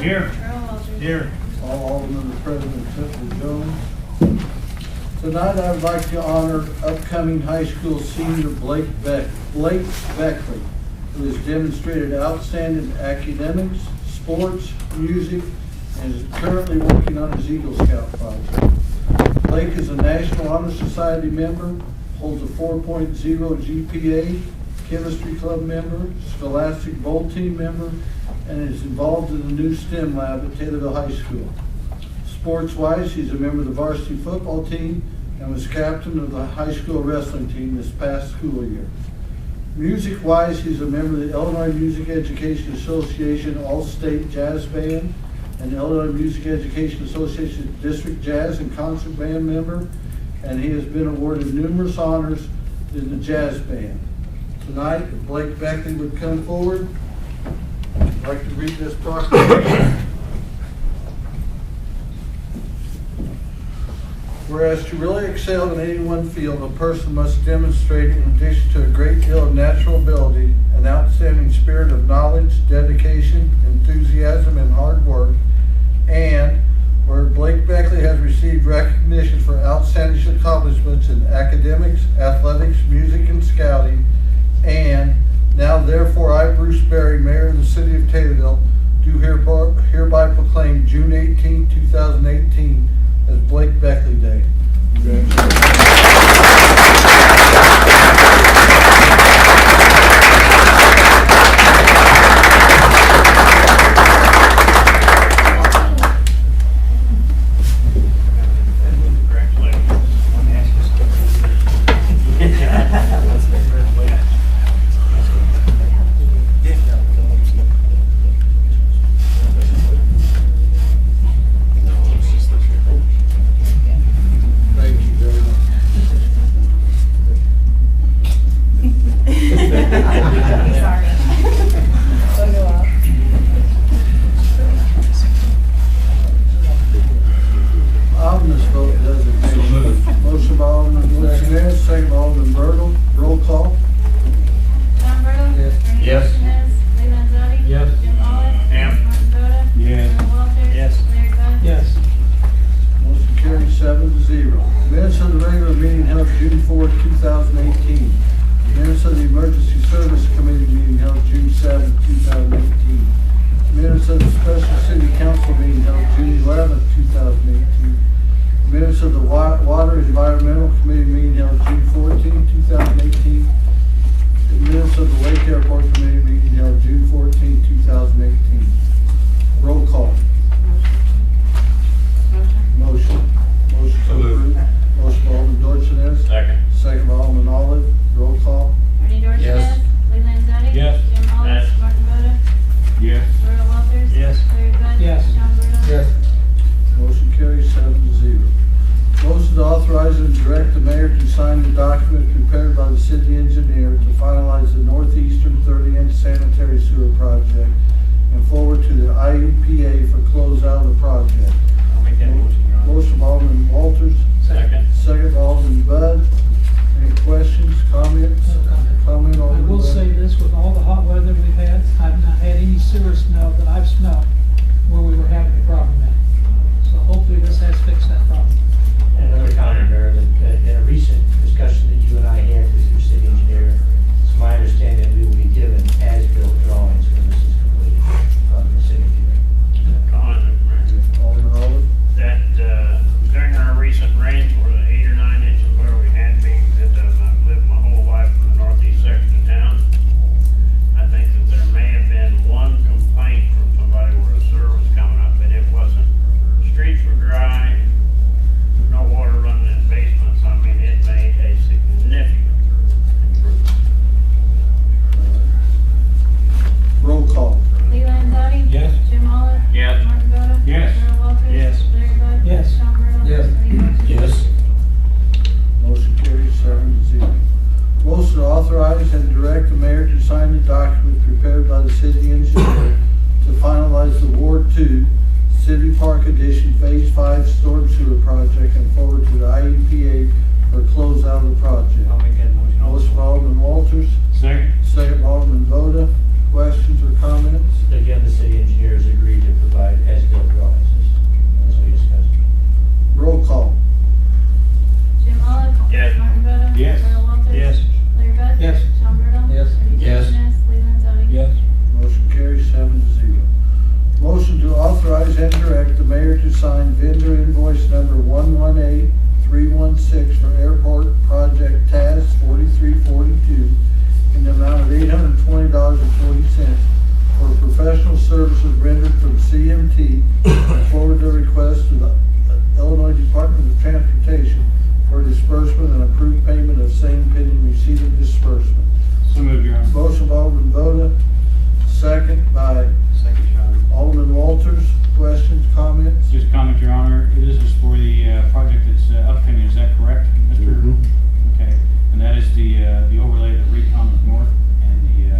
Here. Earl Walters. Here. All aldermen are present except for Jones. Tonight I would like to honor upcoming high school senior Blake Beckley, who has demonstrated outstanding academics, sports, music, and is currently working on his Eagle Scout project. Blake is a National Honor Society member, holds a 4.0 GPA, chemistry club member, scholastic bowl team member, and is involved in the new STEM lab at Taylorville High School. Sports-wise, he's a member of the varsity football team and was captain of the high school wrestling team this past school year. Music-wise, he's a member of the Illinois Music Education Association All-State Jazz Band and the Illinois Music Education Association District Jazz and Concert Band member, and he has been awarded numerous honors in the jazz band. Tonight, if Blake Beckley would come forward, I'd like to read this proclamation. Whereas to really excel in any one field, a person must demonstrate, in addition to a great deal of natural ability, an outstanding spirit of knowledge, dedication, enthusiasm, and hard work. And where Blake Beckley has received recognition for outstanding accomplishments in academics, athletics, music, and scouting. And now, therefore, I, Bruce Berry, Mayor of the City of Taylorville, do hereby proclaim June 18, 2018 as Blake Beckley Day. Minutes of the Special City Council meeting held June 11, 2018. Minutes of the Water Environmental Committee meeting held June 14, 2018. Minutes of the Lake Airport Committee meeting held June 14, 2018. Roll call. Motion. Motion to approve. Motion by Alderman Dorchenez. Second. Second by Alderman Olive. Roll call. Ernie Dorchenez. Yes. Lee Landzadi. Yes. Jim Olive. Yes. Martin Boda. Yes. Earl Walters. Yes. Larry Bud. Yes. John Bruno. Motion carries 7-0. Motion to authorize and direct the mayor to sign the document prepared by the city engineer to finalize the northeastern 30-inch sanitary sewer project and forward to the IUPA for closeout of the project. I'll make that motion, Your Honor. Motion by Alderman Walters. Second. Second by Alderman Bud. Any questions, comments? No comment. Comment, I Alderman will Bud? say this, with all the hot weather we've had, I've not had any sewer smell that I've smelled where we were having a problem at. So hopefully this has fixed that problem. And another comment, Marilyn, in a recent discussion that you and I had with your city engineer, it's my understanding that we will be given as-built drawings when this is completed from the city engineer. Alderman Olive. That during our recent rains, were 8 or 9 inches where we had been, that I've lived my whole life in the northeast section of town. I think that there may have been one complaint from somebody where the sewer was coming up, but it wasn't. Streets were dry, no water running in basements. I mean, it made a significant improvement. Roll call. Lee Landzadi. Yes. Jim Olive. Yes. Martin Boda. Yes. Earl Walters. Yes. Larry Bud. Yes. John Bruno. Yes. Ernie Dorchenez. Yes. Motion carries 7-0. Motion to authorize and direct the mayor to sign the document prepared by the city engineer to finalize the Ward 2 City Park Addition Phase 5 Storm Sewer Project and forward to the IEPA for closeout of the project. I'll make that motion Motion by also. Alderman Walters, Second. second by Alderman Voda. Questions or comments? Again, the city engineer has agreed to provide services rendered from CMT and forward their request to the Illinois Department of Transportation for disbursement and approved payment of same pending receipt of disbursement. So moved, Your Honor. Motion by Alderman Voda, second by Second, Your Honor. Alderman Walters. Questions, comments? Just a comment, Your Honor. This is for the project that's upcoming. Is that correct, Mr.? Mhm. Okay. And that is the overlay of the Recon North and the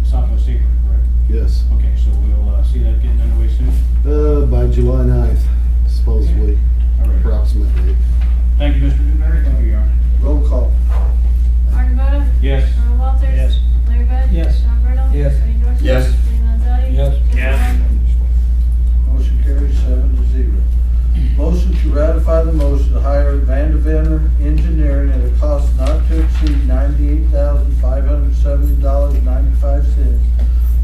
Southwest Apron, correct? Yes. Okay, so we'll see that getting underway soon. By July 9th, supposedly, All right. approximately. Thank you, Mr. Newberry. Thank you, Your Honor. Roll call. Martin Boda? Yes. Earl Walters? Yes. Larry Bud? Yes. Sean Burdell? Yes. Bernie Dorchenez? Yes. Lee Landzadi? Yes. Jim Yes. Oliver? Motion carries 7-0. Motion to ratify the motion to hire Vandevenner Engineering at a cost not to exceed $98,570.95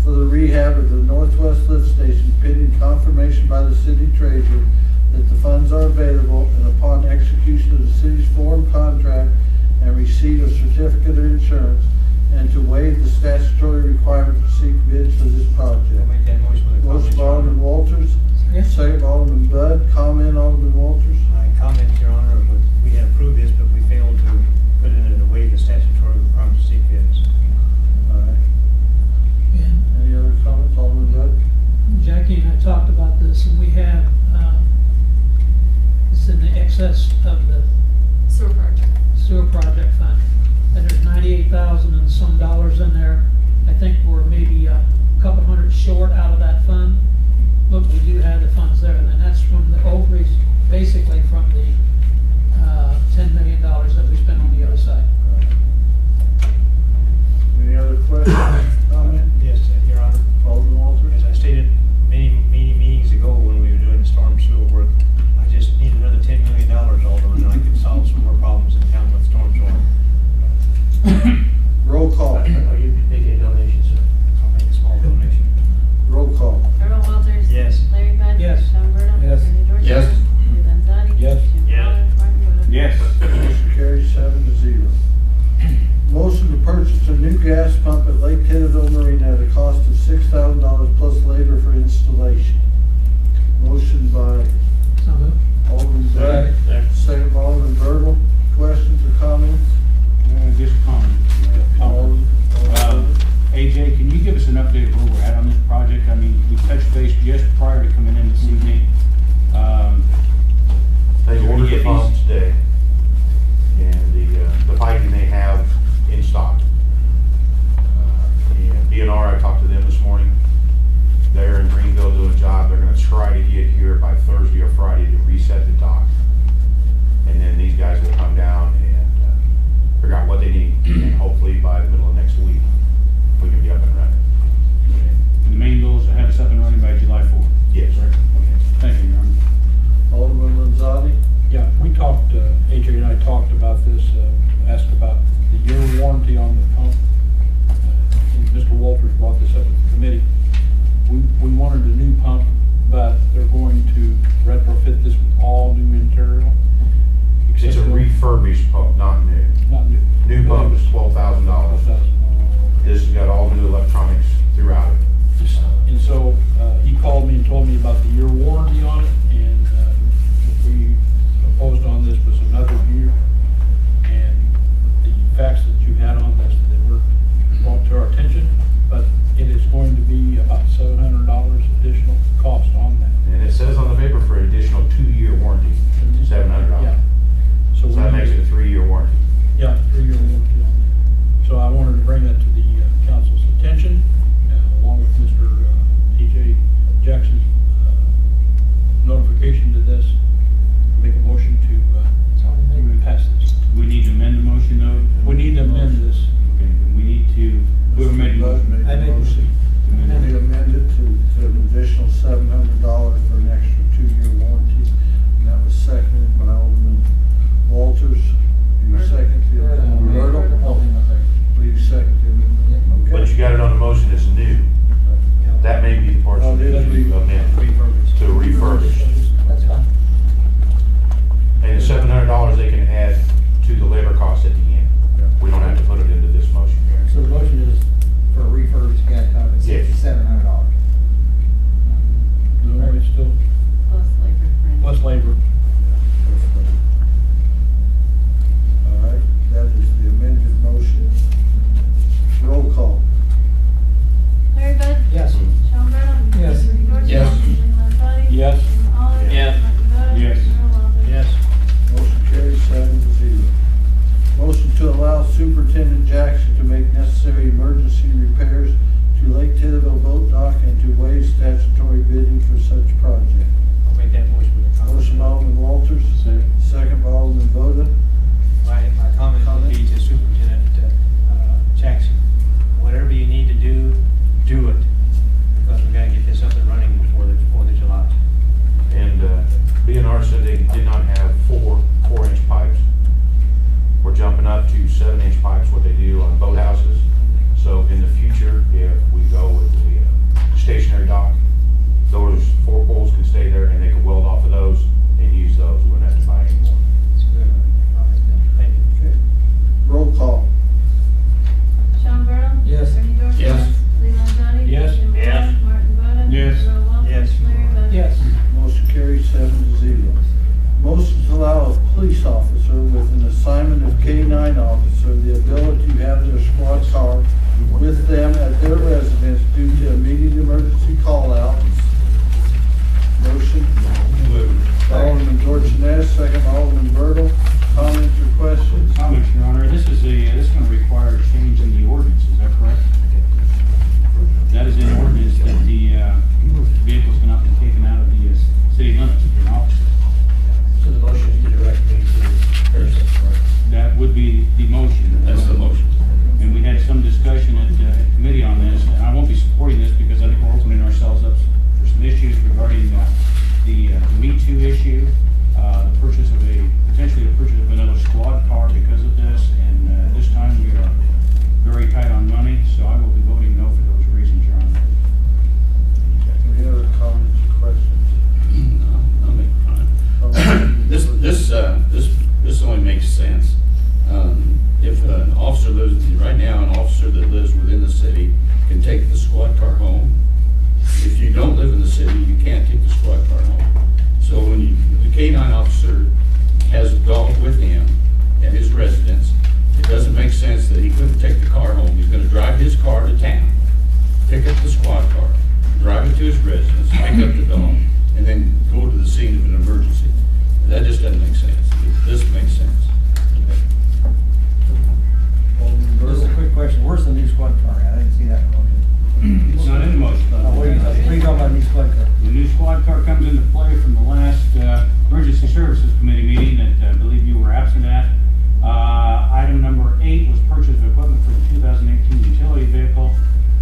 for the rehab of the Northwest Lift Station pending confirmation by the city treasurer that the funds are available and upon execution of the city's form contract and receipt of certificate of insurance, and to waive the statutory requirement to seek bids for this project. I'll make that motion with a comment. Motion by Your Honor. Alderman Walters, second by Alderman Bud. Comment, Alderman Walters? My comment, Your Honor, we had approved this, but we failed to put it in a way the statutory requirement to seek bids. All right. And Any other comments, Alderman Bud? Jackie and I talked about this, and we have, it's in the excess of the Sewer project. sewer project fund. And there's 98,000 and some dollars in there. I think we're maybe a couple hundred short out of that fund, but we do have the funds there. And that's from the overage, basically from the $10 million that we spent on the other side. Any other questions, comment? Yes, Your Honor. Alderman Walters? As I stated many meetings ago when we were doing the storm sewer work, I just need another $10 million, Alderman, and I can solve some more problems in town with storm sewer. Roll call. Are you making a donation, sir? I'll make a small donation. Roll call. Earl Walters? Yes. Larry Bud? Yes. Sean Burdell? Yes. Bernie Dorchenez? Yes. Lee Landzadi? Yes. Jim Yes. Oliver? Martin Boda? Yes. Motion carries 7-0. Motion to purchase a new gas pump at Lake Taylorville Marina at a cost of $6,000 plus labor for installation. Motion by So moved. Alderman Bud, second by Alderman Bertle. Questions or comments? Just a comment. Alderman AJ, can you give us an update of where we're at on this project? I mean, we touched base just prior to coming in this evening. They ordered the pump today, and the piping they have in stock. And DNR, I talked to them this morning. They're in Greenville doing a job. They're gonna try to get here by Thursday or Friday to reset the dock. And then these guys will come down and figure out what they need, and hopefully by the middle of next week, emergency repairs to Lake Taylorville Boat Dock and to waive statutory bidding for such project. I'll make that motion with a comment. Motion by Alderman Walters, second by Alderman Voda. My comment would be to Superintendent Jackson, whatever you need to do, do it. Because we gotta get this up and running before the 4th of July. And B&R said they did not have 4-inch pipes. We're jumping up to 7-inch pipes, what they do on boathouses. So in the future, if we go with the stationary dock, those 4 poles can stay there and they can weld off of those and use those. We wouldn't have to buy any more. It's good. All right, thank you. Okay. Roll call. Sean Burdell? Yes. Bernie Dorchenez? Yes. Lee Landzadi? Yes. Jim Moore? Yes. Martin Boda? Yes. Earl Walters? Yes. Larry Bud? Yes. Motion carries 7-0. Motion to allow a police officer with an assignment of K-9 officer the ability to have their squad car with them at their residence due to immediate emergency call-outs. Motion. By Alderman Dorchenez, second by Alderman Bertle. Comments or questions? Comments, Your Honor. This is going to require a change in the ordinance, is that correct? That is in ordinance that the vehicles cannot be taken out of the city limits if you're an officer. So the motion is to direct me to Thursday, correct? That would be the motion. That's the motion. And we had some discussion at committee on this, and I won't be supporting this because I think we're opening ourselves up for some issues regarding the Me Too issue, potentially the purchase of another squad car because of this, and this time we are very tight on money, so I will be voting no for those reasons, Your Honor. Any other comments or questions? I'll make a comment. This only makes sense. If an officer lives, right now, an officer that lives within the city can take the squad car home. If you don't live in the city, you can't take the squad car home. So when the K-9 officer has a dog with him at his residence, it doesn't make sense that he couldn't take the car home. He's gonna drive his car to town, pick up the squad car, drive it to his residence, pick up the dog, and then go to the scene of an emergency. That just doesn't make sense. This makes sense. Alderman Just a Bertle. quick question, where's the new squad car at? I didn't see that one. It's not in the motion. What are you talking about, new squad car? The new squad car comes into play from the last Emergency Services Committee meeting that I believe you were absent at. Item number 8 was purchase of equipment for the 2018 utility vehicle.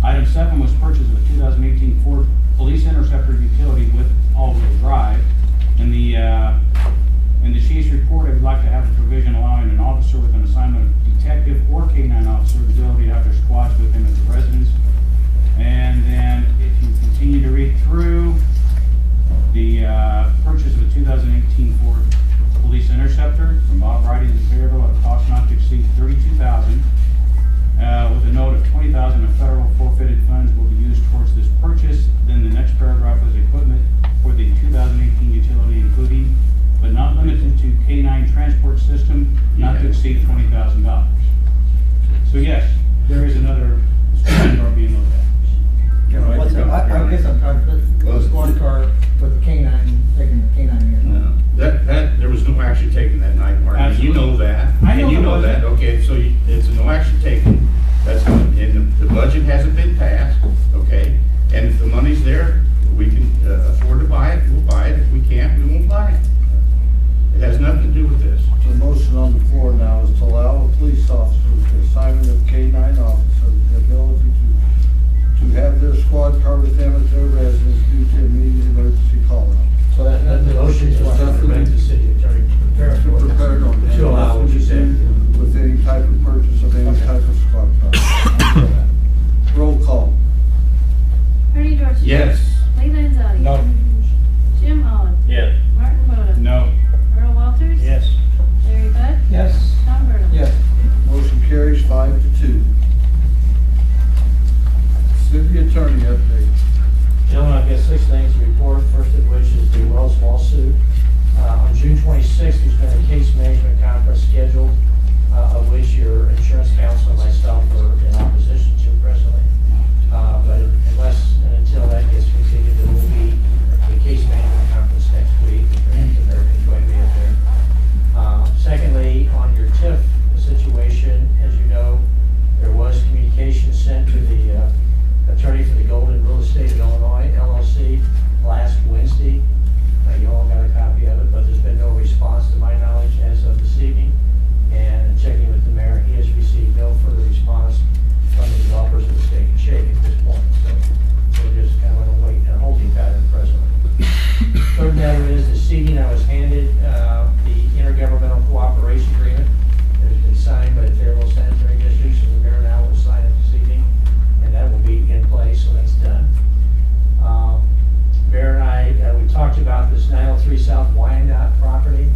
Item 7 was purchase of a 2018 Ford Police Interceptor utility with all-wheel drive. In the chief's report, I would like to have a provision allowing an officer with an assignment of detective or K-9 officer the ability to have their squads with him at the residence. And then if you continue to read through, the purchase of a 2018 Ford Police Interceptor from Bob Riding in Taylorville at a cost not to exceed $32,000, with a note of $20,000 of federal forfeited funds will be used towards this purchase. Then the next paragraph was equipment for the 2018 utility, including but not limited to K-9 transport system, not to exceed $20,000. So yes, there is another squad car being looked at. Yeah, what's that? I guess I'm trying to put the squad car with the K-9, taking the K-9 here. No, that, there was no action taken that night, Martin. And you know that. I know And you there know that, wasn't. okay, so it's a no action taken. That's good. And the budget hasn't been passed, okay? And if the money's there, we can afford to buy it, we'll buy it. If we can't, we won't buy it. It has nothing to do with this. The motion on the floor now is to allow a police officer with the assignment of K-9 officer the ability to have their squad car with them at their residence due to immediate emergency call-out. So The that, motion is to direct the city attorney to prepare To for prepare an ordinance. to allow what you said. With any type of purchase of any type of squad car. Roll call. Bernie Dorchenez? Yes. Lee Landzadi? No. Jim Olive? Yes. Martin Boda? No. Earl Walters? Yes. Larry Bud? Yes. Sean Burdell? yes. Motion carries 5-2. City attorney update. Gentlemen, I've got 6 things to report, first of which is the Wells lawsuit. On June 26th, there's been a case management conference scheduled, of which your insurance counsel and myself are in opposition to presently. But unless and until that gets completed, there will be a case management conference next week. Perhaps the mayor can join me up there. Secondly, on your TIF situation, as you know, there was communication sent to the evening, I was handed the intergovernmental cooperation agreement that has been signed by the Taylorville Sanitary District, so the mayor now will sign it this evening, and that will be in place, so that's done. Mayor and I, we talked about this 903 South Wyandotte property.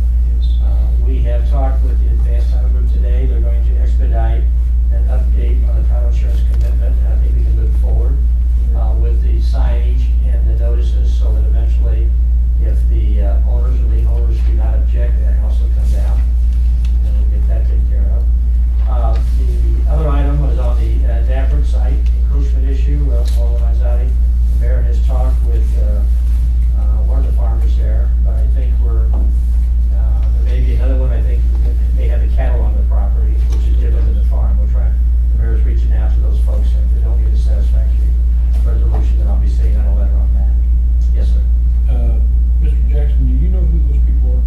We have talked with the Advanced Title Group today. They're going to expedite an update on the title insurance commitment, and I think we can move forward with the signage and the notices, so that eventually, if the owners or lien holders do not object, that house will come down, and we'll get that taken care of. The other item was on the Dafford site encroachment issue. Alderman Manzotti, the mayor has talked with one of the farmers there, but I think there may be another one. I think they have the cattle on the property, which is different than the farm. The mayor's reaching out to those folks, and if they don't get a satisfactory resolution, then I'll be sending out a letter on that. Yes, sir. Mr. Jackson, do you know who those people are?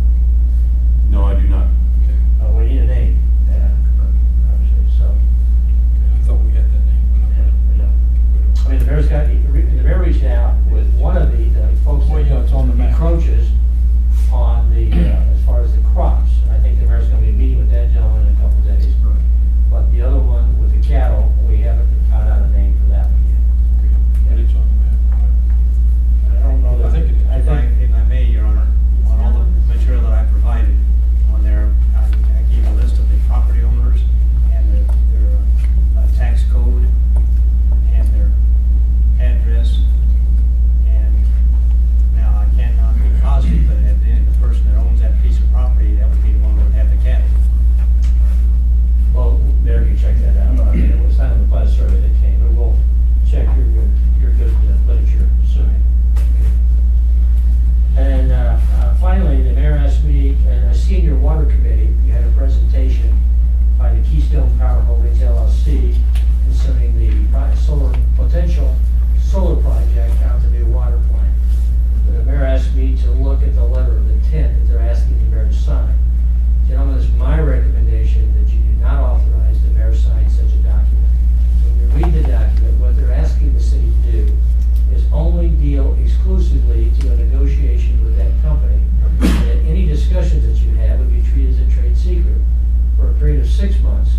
No, I do not. Okay. We need a name, obviously, so. I thought we had that name, but we don't. I mean, the mayor reached out with one of the folks Well, yeah, it's on the map. encroaches on the, as far as the crops. And I think the mayor's gonna be meeting with that gentleman in a couple of days. But the other one with the cattle, we haven't found out a name for that one yet. but it's on the map. I don't know. I think it is. I think, If I may, Your Honor, on all the material that I provided on there, I gave a list of the property owners and their tax code and their address. And now I cannot be positive, but at the end, the person that owns that piece of property, that would be the one that would have the cattle. well, there you check that out. I mean, it was not in the plat survey that came, but we'll check your good literature survey. And finally, the mayor asked me, and I seen your water committee, you had a presentation by the Keystone Power Holdings LLC concerning the potential solar project out the new water plant. The mayor asked me to look at the letter of intent that they're asking the mayor to sign. Gentlemen, it's my recommendation that you do not authorize the mayor to sign such a document. When you read the document, what they're asking the city to do is only deal exclusively to a negotiation with that company. And that any discussions that you have would be treated as a trade secret for a period of 6 months,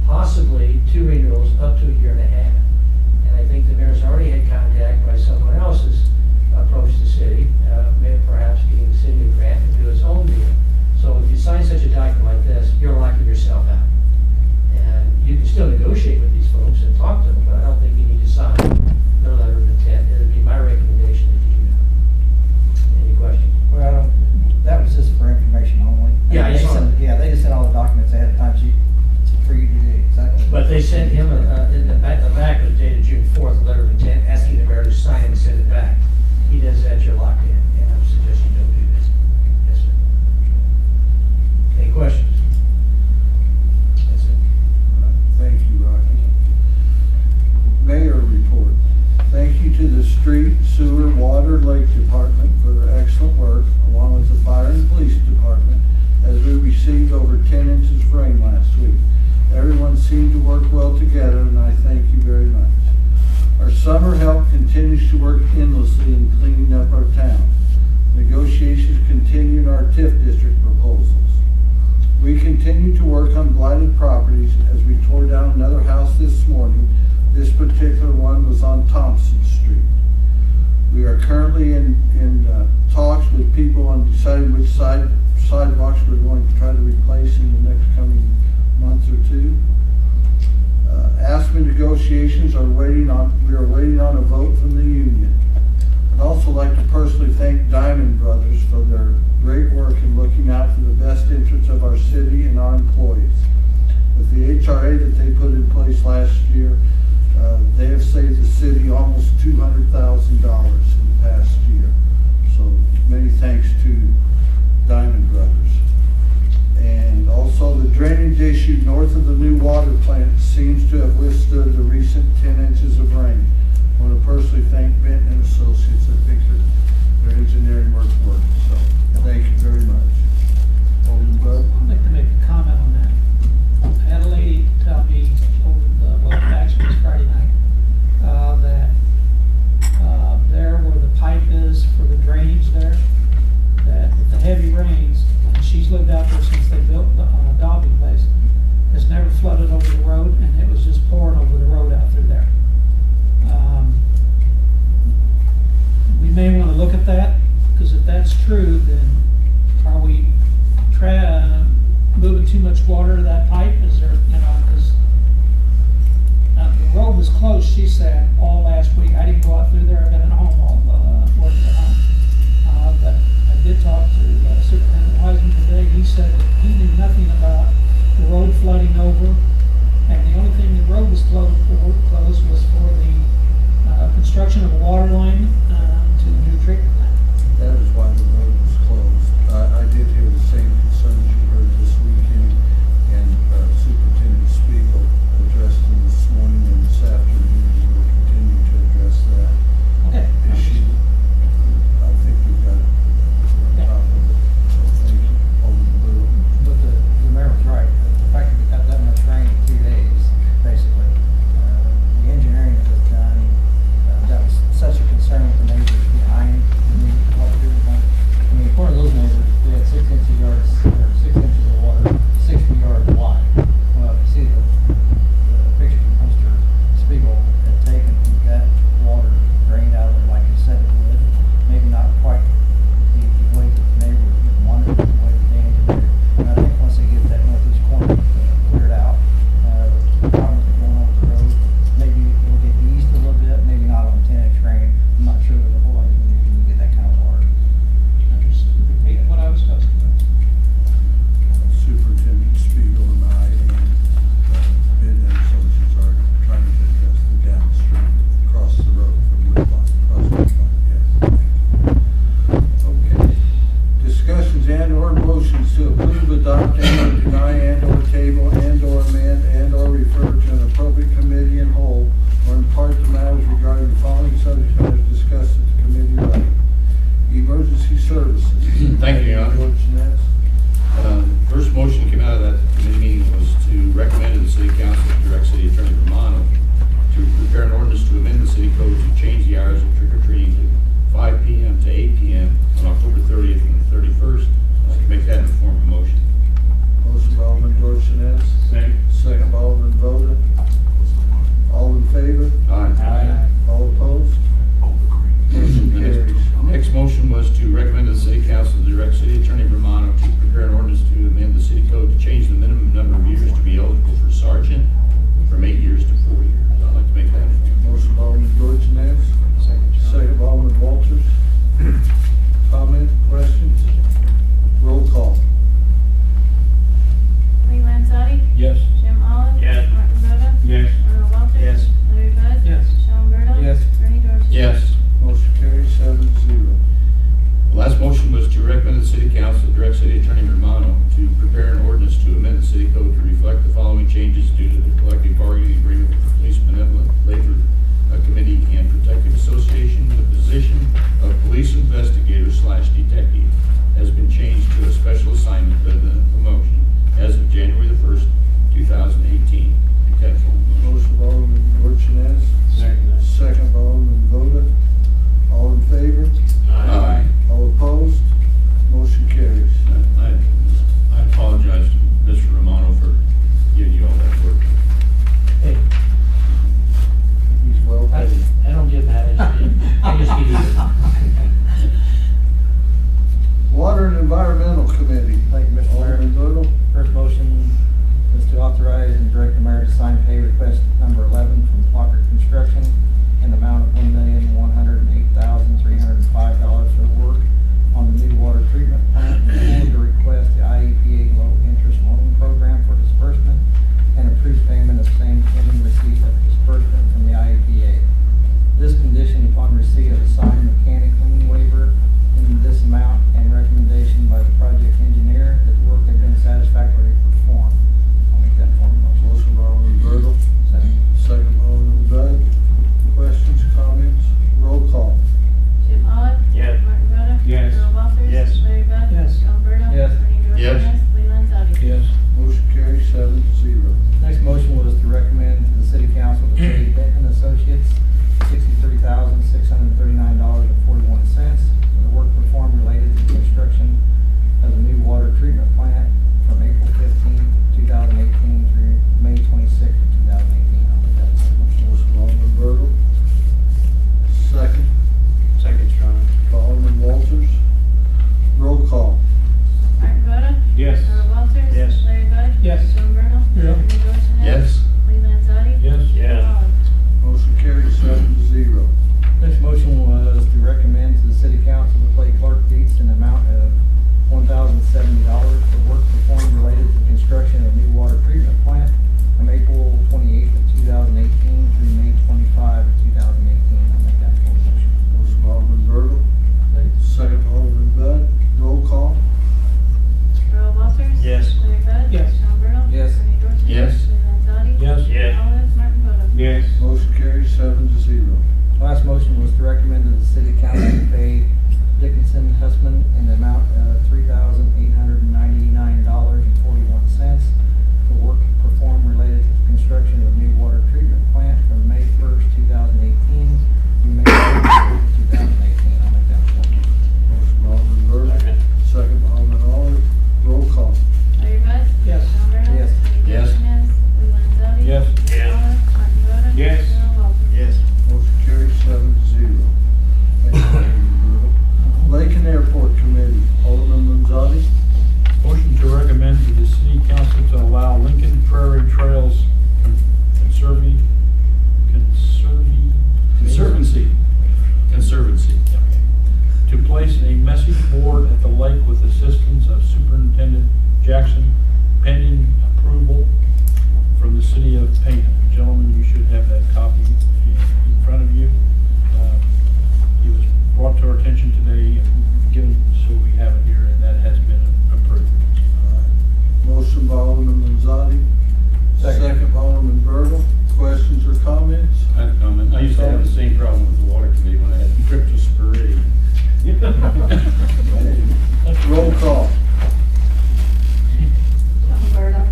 possibly 2 renewals up to a year and a half. And I think the mayor's already had contact by someone else's approached the city, maybe perhaps getting the city a grant to do its own deal. So if you sign such a document like this, you're locking yourself out. And you can still negotiate with these folks and talk to them, but I don't think you need to sign their letter of intent. It would be my recommendation that you do not. Any questions? Well, that was just for information only. Yeah, I saw it. Yeah, they just sent all the documents ahead of time for you to do exactly. But they sent him, in the back was dated June 4th, a letter of intent, asking the mayor to sign and send it back. He does that, you're locked in, and I'm suggesting you don't do this. Yes, sir. Any questions? That's it. Thank you, Rocky. Mayor report. Thank you to the street, sewer, water, lake department for their excellent work, along with the fire and police department, as we received over 10 inches of rain last week. Everyone seemed to work well together, and I thank you very much. Our summer help continues to work endlessly in cleaning up our town. Negotiations continue in our TIF district proposals. We continue to work on blighted properties as we tore down another house this morning. This particular one was on Thompson Street. We are currently in talks with people on deciding which sidewalks we're going to try to replace in the next coming month or two. ASMA negotiations are waiting on a vote from the union. I'd also like to personally thank Diamond Brothers for their great work in looking out for the best interests of our city and our employees. With the HRA that they put in place last year, they have saved the city almost $200,000 in the past year. So many thanks to Diamond Brothers. And also the drainage issue north of the new water plant seems to have withstood the recent 10 inches of rain. I want to personally thank Benton and Associates. I think their engineering work worked. So thank you very much. Alderman Bud? I'd like to make a comment on that. I had a lady tell me over the actually it was Friday night, that there where the pipe is for the drainage there, that if the that's true, then are we moving too much water to that pipe? Is there, because the road was closed, she said, all last week. I didn't go out through there. I've been at home working at home. But I did talk to Superintendent Wiseman today. He said that he knew nothing about the road flooding over. And the only thing the road was closed was for the construction of a water line to the new treatment plant. That is why the road was closed. I did hear the same concerns you heard this weekend, and Superintendent Spiegel addressed them this morning and this afternoon, and we'll continue to address that Okay. issue. I think we've got it on top of it, so thank you, Alderman Little. But the mayor was right. The fact that we got that much rain in 2 days, basically, the engineering that was done, that was such a concern with the neighbors behind what we're doing. I mean, according to those neighbors, we had 6 inches of water, 60 yards wide. Well, if you see the picture Mr. Spiegel had taken, that water drained out of it like he said it would. Maybe not quite the way that the neighbors would want it, the way that they engineered it. And I think once they get that northeast corner cleared out, the problems that are going on with the road, maybe it will get eased a little bit, maybe not on 10-inch rain. I'm not sure that the whole lot you can do when you get that kind of water. I just repeated what I was supposed to do. Superintendent Spiegel and I and Ben and Associates are trying to address the downstream across the road from Woodlawn, across Woodlawn, yes. Okay. Discussions and/or motions to approve, adopt, and/or deny, and/or table, and/or amend, and/or refer to an appropriate committee in whole, or impart the matters regarding the following subject matters discussed at the committee level. Emergency services. Thank you, Your Honor. George Ness. First motion came out of that committee meeting was to recommend to the City Council to direct City Attorney Romano to prepare an ordinance to amend the city code to change the hours of trick-or-treating to 5 p.m. to 8 p.m. on October 30th and the 31st. I'd like to make that in the form of a motion. Motion by Alderman George Ness. Second by Alderman Voda. All in favor? Aye. All opposed? Motion carries. Next motion was to recommend to the City Council to direct City Attorney Romano to prepare an ordinance to amend the city code to change the minimum number of years to be eligible for sergeant from 8 years to 4 years. I'd like to make that. Motion by Alderman George Ness. Second by Alderman Walters. Comment, questions? Roll call. Lee Landzadi? Yes. Jim Olive? Yes. Martin Boda? Yes. Earl Walters? Yes. Larry Bud? Yes. Sean Burdell? Yes. Bernie Dorchenez? Yes. Motion carries 7-0. The last motion was to recommend the City Council to direct City Attorney Romano to prepare an ordinance to amend the city code to reflect the following changes due to the collective bargaining agreement with the Police Benevolent Labor Committee and Protective Association. The position of police investigator/detective has been changed to a special assignment by the promotion as of January the 1st, 2018. Motion by Alderman George Ness. Second by Alderman Voda. All in favor? Aye. All opposed? Motion carries. I apologize to Mr. Romano for giving you all that work. Hey, He's well I paid. I don't get mad at you. I just give you. Water and Environmental Committee. Thank you, Mr. Mayor. Alderman Little. First motion is to authorize and direct the mayor to sign pay request number 11 from Plucker Construction in the amount of $1,108,305 for work on the new water treatment plant, and to request the IEPA low interest loan program for disbursement and approve payment of same pending receipt of disbursement from the IEPA. This condition upon receipt of a signed mechanic lien waiver in this amount and recommendation by the project engineer that the work had been satisfactorily performed. I'll make that form of motion. Motion by Alderman Bertle. Second. Second by Alderman Bud. Questions, comments? Roll call. Jim Olive? Yes. Martin Boda? Yes. Earl Walters? Yes. Larry Bud? Yes. Sean Burdell? Yes. Bernie Yes. Dorchenez? Lee Landzadi? Yes. Motion carries 7-0. Next motion was to recommend to the city council to pay Benton Associates $63,639.41 for the work performed related to the construction of the new water treatment plant from April 15, 2018 through May 26, 2018. I'll make that motion. Motion by Alderman Bertle. Second Second, Your Honor. by Alderman Walters. problem with the water committee when I had cryptosporidium. Roll call. Roberta.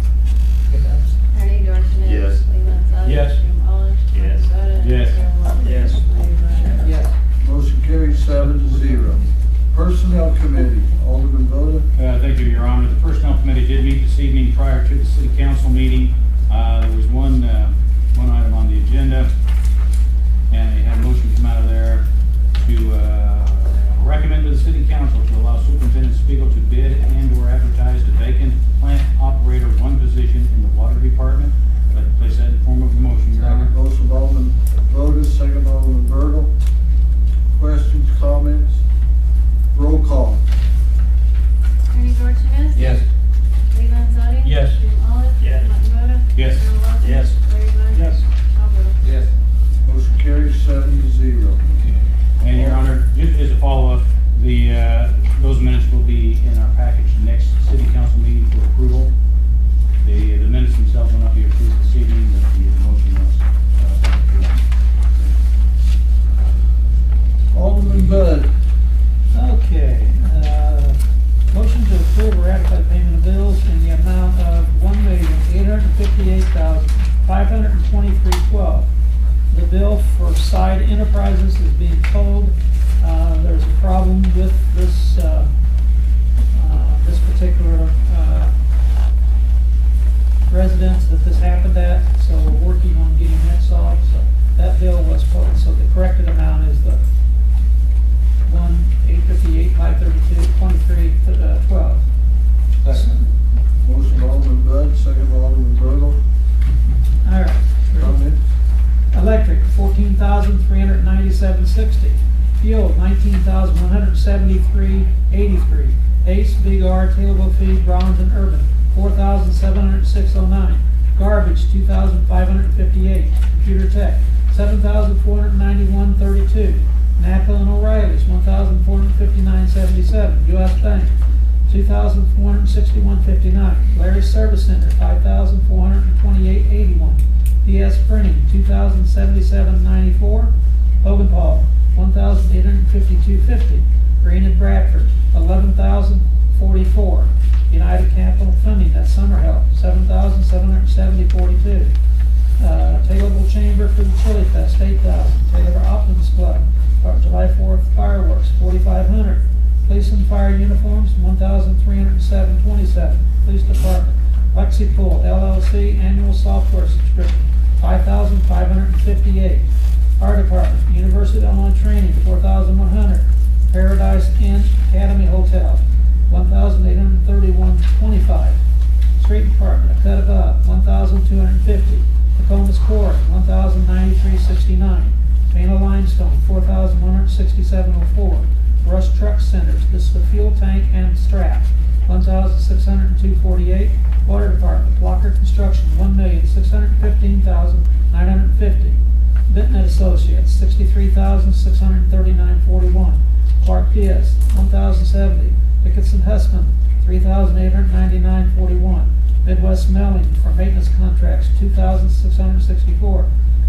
Ernie Dorchenez. Yes. Lee Landzadi. Yes. Jim Olive. Yes. Martin Boda. Yes. Earl Walters. Yes. Larry Bud. Yes. Motion carries 7-0. Personnel Committee, Alderman Voda. Thank you, Your Honor. The Personnel Committee did meet this evening prior to the City Council meeting. There was one item on the agenda, and they had a motion come out of there to recommend to the City Council to allow Superintendent Spiegel to bid and/or advertise the vacant plant operator 1 position in the Water Department. I'd like to place that in the form of a motion, Your Honor. Motion by Alderman Voda, second by Alderman Bertle. Questions, comments? Roll call. Ernie Dorchenez. Yes. Lee Landzadi. Yes. Jim Olive. Yes. Martin Boda. Yes. Earl Walters. Yes. Larry Bud. Yes. Alberta. Yes. Motion carries 7-0. And Your Honor, just as a follow-up, those minutes will be in our package next City Council meeting for approval. The minutes themselves will not be approved this evening, but the motion was Alderman Bud. Okay, motion to approve or ratify payment of bills in the amount of $1,858,523.12. The bill for Side Enterprises is being told, there's a problem with this, this particular, residence that this happened at, so we're working on getting that solved, so that bill was posted, so the corrected amount is the 1,858,532.23, 12. Second. Motion by Alderman Bud, second by Alderman Bertle. All right. Comments? Electric, $14,397.60. Fuel, $19,173.83. Ace, Big R, Taylorville Feed, Rollins and Urban, $4,706.09. Garbage, $2,558. Computer Tech, $7,491.32. Napa and O'Reilly's, $1,459.77. U.S. Bank, $2,461.59. Larry's Service Center, $5,428.81. PS Printing, $2,077.94. Logan Paul, $1,852.50. Green and Bradford, $11,044. United Capital Funding, that's summer help, $7,770.42. Taylorville Chamber for the Chili Fest, $8,000. Taylorville Optimist Club, July 4th fireworks, $4,500. Police and fire uniforms, $1,307.27. Police Department, Lexi Pool LLC annual software subscription, $5,558. Fire Department, University of Illinois Training, $4,100. Paradise Inn Academy Hotel, $1,831.25. Street Department, a cut above, $1,250. Tacoma's Court, $1,093.69. Painted limestone, $4,167.04. Rush Truck Centers, this is the fuel tank and strap, $1,602.48. Water Department, Blocker Construction, $1,615,950. Benton Associates, $63,639.41. Clark P.S., $1,070. Dickinson Hussman, $3,899.41. Midwest Melling for maintenance contracts, $2,664.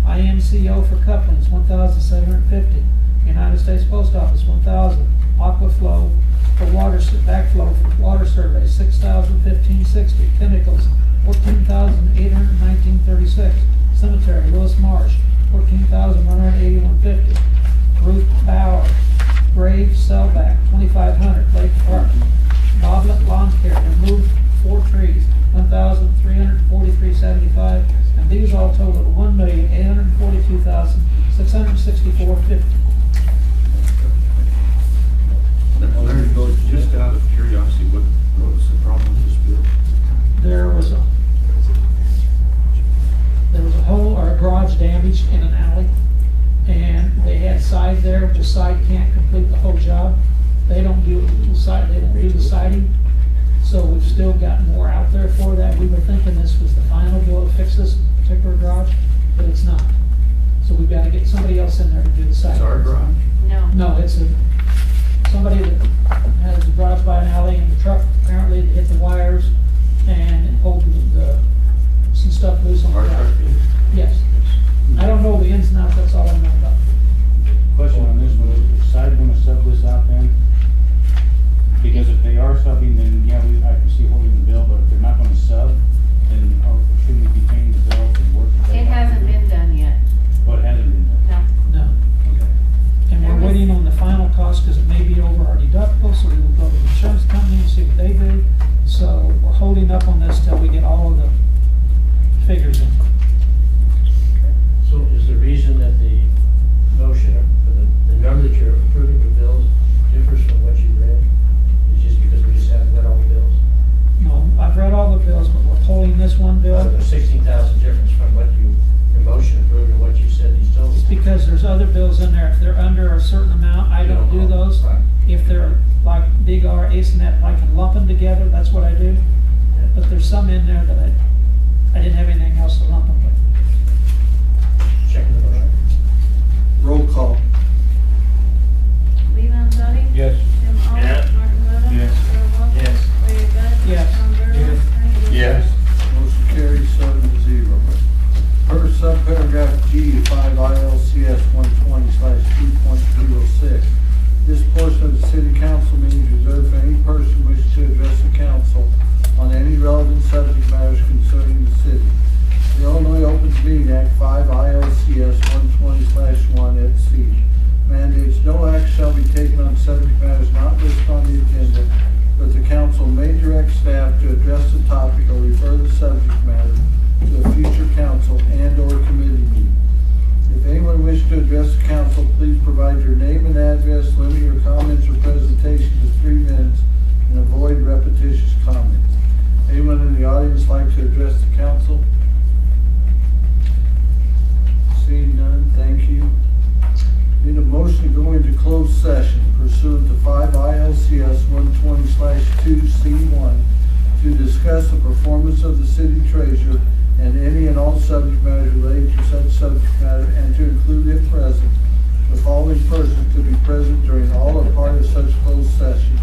IMCO for couplings, $1,750. United States Post Office, $1,000. Aquaflow for water backflow for water survey, $6,015.60. Chemicals, $14,819.36. Cemetery, Lewis Marsh, $14,181.50. Ruth Bauer, grave sellback, $2,500. Lake Department, Boblet Lawn Care, removed 4 trees, $1,343.75, and these all total $1,842,664.50. Larry, just out of curiosity, what was the problem with this bill? There was a hole or a garage damaged in an alley, and they had side there, but the side can't complete the whole job. They don't do the side, they don't do the siding, so we've still got more out there for that. We were thinking this was the final bill to fix this particular garage, but it's not. So we've got to get somebody else in there to do the siding. It's our garage. No. No, it's somebody that has a garage by an alley, and the truck apparently hit the wires and pulled some stuff loose on the Our ground. truck did. Yes. I don't know the ins and outs, that's all I know about. holding up on this till we get all of the figures in. So is the reason that the motion, or the number that you're approving the bills differs from what you read? Is just because we just haven't read all the bills? No, I've read all the bills, but we're pulling this one So bill. there's 16,000 difference from what your motion approved and what you said these totals. It's because there's other bills in there. If they're under a certain amount, I don't do those. Right. If they're like big R, Ace and that, I can lump them together, that's what I do. Yeah. But there's some in there that I didn't have anything else to lump them with. Checking the motion. Roll call. Lee Landzadi? Yes. Jim Olive? Yes. Martin Boda? Yes. Earl Walters? Yes. Larry Bud? Yes. Sean Burdell? Yes. Ernie Dorchenez? Yes. Motion carries 7-0. Per subparagraph G, 5 ILCS 120/2.06. This portion of the city council meeting is reserved for any person wishing to address the council on any relevant subject matters concerning the city. The Illinois Open Meeting Act 5 ILCS 120/1 et C mandates no act shall be taken on subject matters not listed on the agenda, but the council may direct staff to address the topic or refer the subject matter to a future council and/or committee meeting. If anyone wishes to address the council, please provide your name and address, limit your comments or presentation to 3 minutes, and avoid repetitious comments. Anyone in the audience like to address the council? Seeing none, thank you. Need a motion to go into closed session pursuant to 5 ILCS 120/2C1 to discuss the performance of the city treasurer and any and all subject matters related to such subject matter, and to include, if present, the following persons to be present during all or part of such closed session: